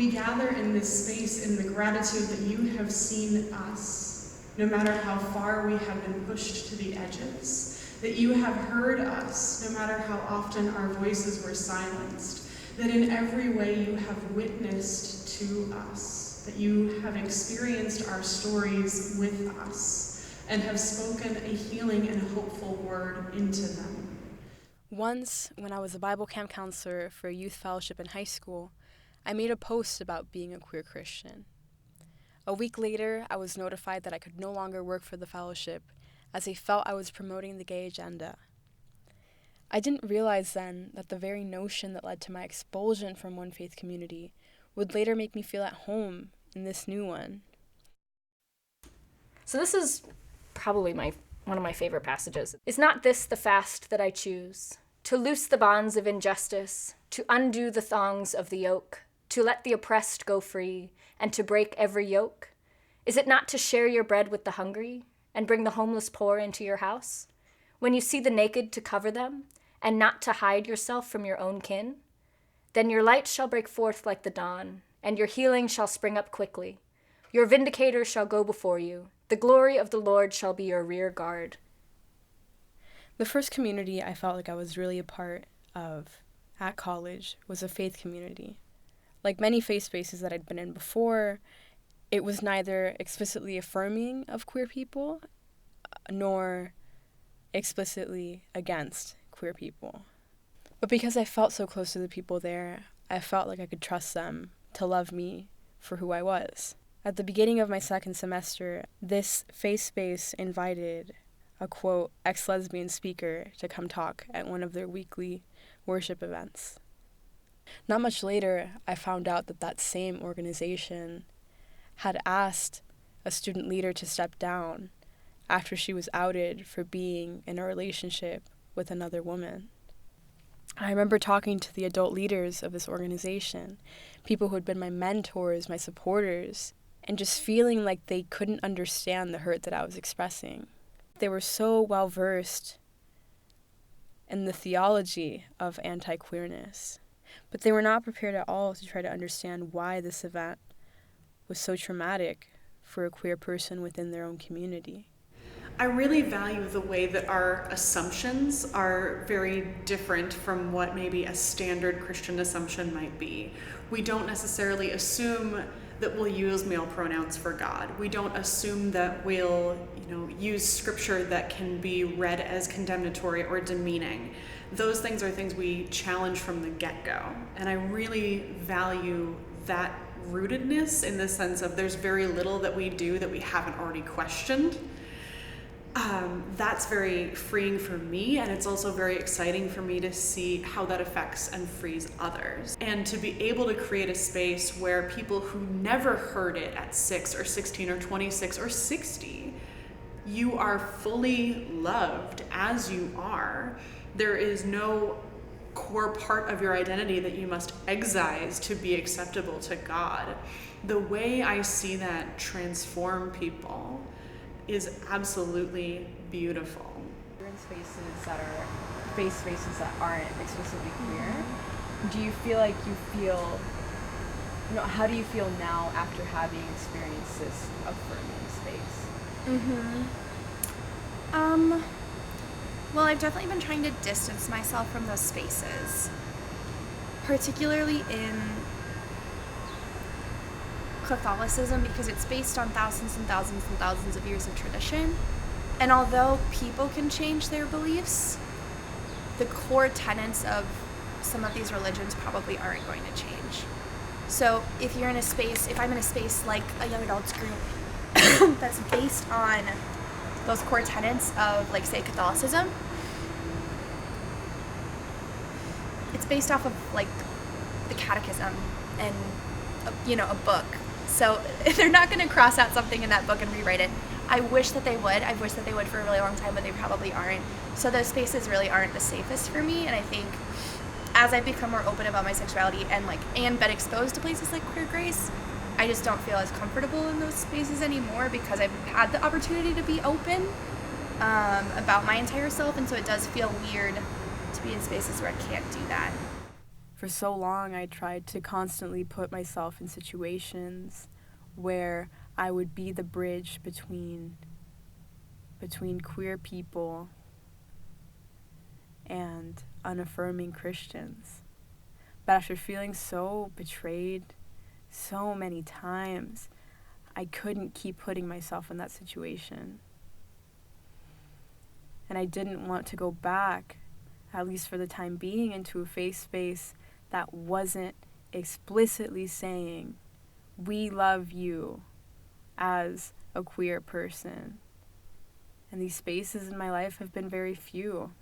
We gather in this space in the gratitude that you have seen us, no matter how far we have been pushed to the edges, that you have heard us, no matter how often our voices were silenced, that in every way you have witnessed to us, that you have experienced our stories with us, and have spoken a healing and hopeful word into them. Once, when I was a Bible camp counselor for a youth fellowship in high school, I made a post about being a queer Christian. A week later, I was notified that I could no longer work for the fellowship as they felt I was promoting the gay agenda. I didn't realize then that the very notion that led to my expulsion from one faith community would later make me feel at home in this new one. So this is probably one of my favorite passages. Is not this the fast that I choose? To loose the bonds of injustice, to undo the thongs of the yoke, to let the oppressed go free, and to break every yoke? Is it not to share your bread with the hungry, and bring the homeless poor into your house? When you see the naked, to cover them, and not to hide yourself from your own kin? Then your light shall break forth like the dawn, and your healing shall spring up quickly. Your vindicator shall go before you. The glory of the Lord shall be your rear guard. The first community I felt like I was really a part of at college was a faith community. Like many faith spaces that I'd been in before, it was neither explicitly affirming of queer people nor explicitly against queer people. But because I felt so close to the people there, I felt like I could trust them to love me for who I was. At the beginning of my second semester, this faith space invited a, quote, ex-lesbian speaker to come talk at one of their weekly worship events. Not much later, I found out that that same organization had asked a student leader to step down after she was outed for being in a relationship with another woman. I remember talking to the adult leaders of this organization, people who had been my mentors, my supporters, and just feeling like they couldn't understand the hurt that I was expressing. They were so well-versed in the theology of anti-queerness, but they were not prepared at all to try to understand why this event was so traumatic for a queer person within their own community. I really value the way that our assumptions are very different from what maybe a standard Christian assumption might be. We don't necessarily assume that we'll use male pronouns for God. We don't assume that we'll, use scripture that can be read as condemnatory or demeaning. Those things are things we challenge from the get-go. And I really value that rootedness in the sense of there's very little that we do that we haven't already questioned. That's very freeing for me, and it's also very exciting for me to see how that affects and frees others. And to be able to create a space where people who never heard it at 6 or 16 or 26 or 60, you are fully loved as you are. There is no core part of your identity that you must excise to be acceptable to God. The way I see that transform people is absolutely beautiful. You're in spaces that are faith spaces that aren't explicitly queer. Do you feel like how do you feel now after having experienced this affirming space? Well, I've definitely been trying to distance myself from those spaces, particularly in Catholicism, because it's based on thousands and thousands and thousands of years of tradition. And although people can change their beliefs, the core tenets of some of these religions probably aren't going to change. So if I'm in a space like a young adults group that's based on those core tenets of, like, say, Catholicism, it's based off of, like, the catechism and, a book. So they're not going to cross out something in that book and rewrite it. I wish that they would. I've wished that they would for a really long time, but they probably aren't. So those spaces really aren't the safest for me. And I think as I've become more open about my sexuality and been exposed to places like Queer Grace, I just don't feel as comfortable in those spaces anymore because I've had the opportunity to be open about my entire self. And so it does feel weird to be in spaces where I can't do that. For so long, I tried to constantly put myself in situations where I would be the bridge between queer people and unaffirming Christians. But after feeling so betrayed so many times, I couldn't keep putting myself in that situation. And I didn't want to go back, at least for the time being, into a faith space that wasn't explicitly saying, we love you as a queer person. And these spaces in my life have been very few.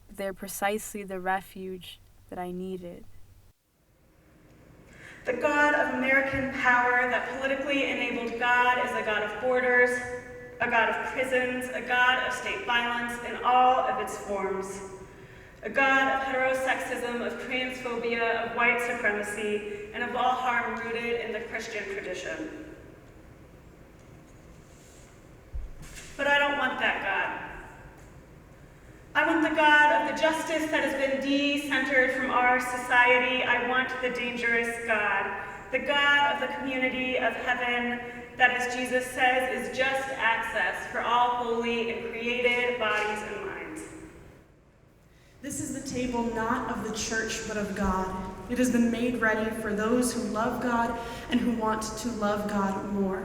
But they're precisely the refuge that I needed. The God of American power, that politically enabled God, is a God of borders, a God of prisons, a God of state violence in all of its forms, a God of heterosexism, of transphobia, of white supremacy, and of all harm rooted in the Christian tradition. But I don't want that God. I want the God of the justice that has been de-centered from our society. I want the dangerous God, the God of the community of heaven that, as Jesus says, is just access for all holy and created bodies and minds. This is the table not of the church, but of God. It has been made ready for those who love God and who want to love God more.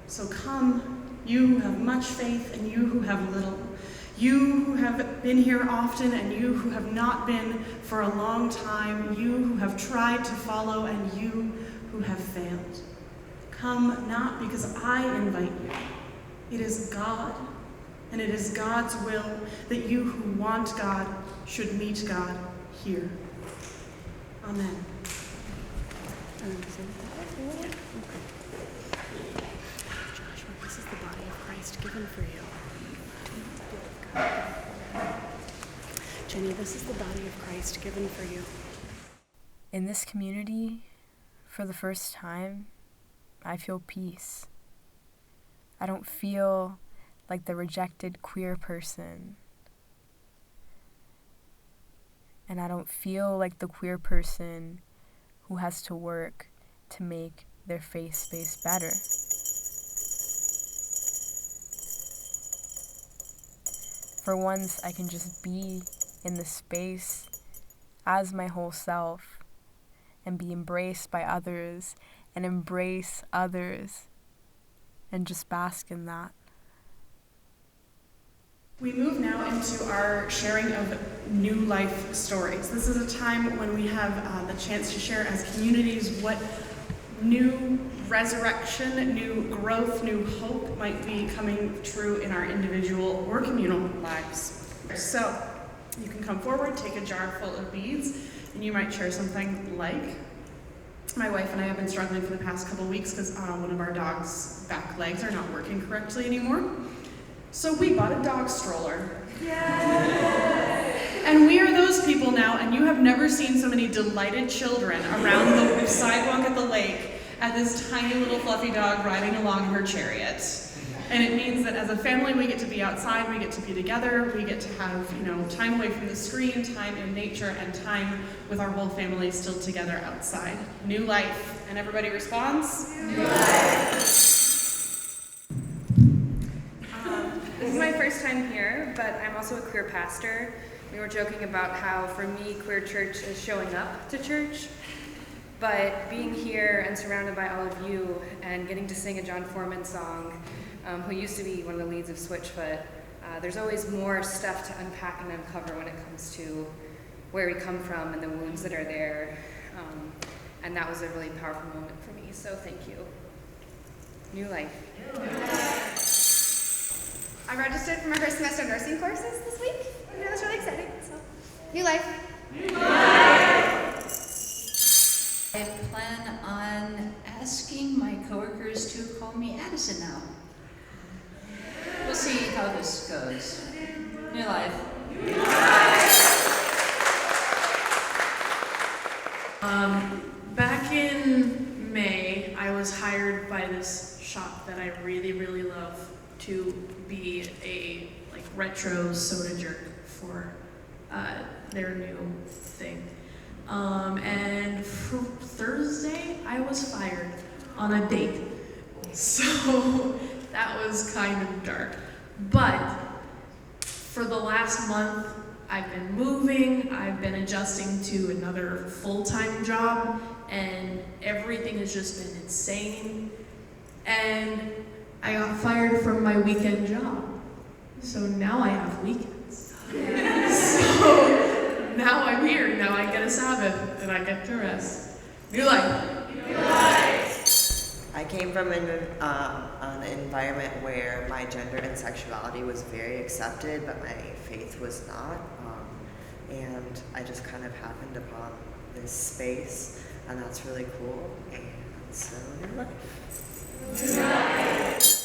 So come, you who have much faith and you who have little. You who have been here often and you who have not been for a long time. You who have tried to follow and you who have failed. Come not because I invite you. It is God. And it is God's will that you who want God should meet God here. Amen. Joshua, this is the body of Christ given for you. Jenny, this is the body of Christ given for you. In this community, for the first time, I feel peace. I don't feel like the rejected queer person. And I don't feel like the queer person who has to work to make their faith space better. For once, I can just be in the space as my whole self and be embraced by others and embrace others and just bask in that. We move now into our sharing of new life stories. This is a time when we have the chance to share as communities what new resurrection, new growth, new hope might be coming true in our individual or communal lives. So you can come forward, take a jar full of beads, and you might share something like, my wife and I have been struggling for the past couple weeks because one of our dog's back legs are not working correctly anymore. So we bought a dog stroller. Yay! And we are those people now, and you have never seen so many delighted children around the sidewalk at the lake at this tiny little fluffy dog riding along her chariot. And it means that as a family, we get to be outside, we get to be together, we get to have, time away from the screen, time in nature, and time with our whole family still together outside. New life. And everybody responds? New life. This is my first time here, but I'm also a queer pastor. We were joking about how, for me, queer church is showing up to church. But being here and surrounded by all of you and getting to sing a John Foreman song, who used to be one of the leads of Switchfoot, there's always more stuff to unpack and uncover when it comes to where we come from and the wounds that are there. And that was a really powerful moment for me, so thank you. New life. I registered for my first semester nursing courses this week. That's really exciting. So, new life. New life. I plan on asking my coworkers to call me Addison now. We'll see how this goes. New life. New life. Back in May, I was hired by this shop that I really, really love to be a retro soda jerk for their new thing. And for Thursday, I was fired on a date. So that was kind of dark. But for the last month, I've been moving, I've been adjusting to another full-time job, and everything has just been insane. And I got fired from my weekend job. So now I have weekends. So now I'm here, now I get a Sabbath, and I get to rest. New life. New life. I came from an environment where my gender and sexuality was very accepted, but my faith was not. And I just kind of happened upon this space, and that's really cool. And so, new life. New life.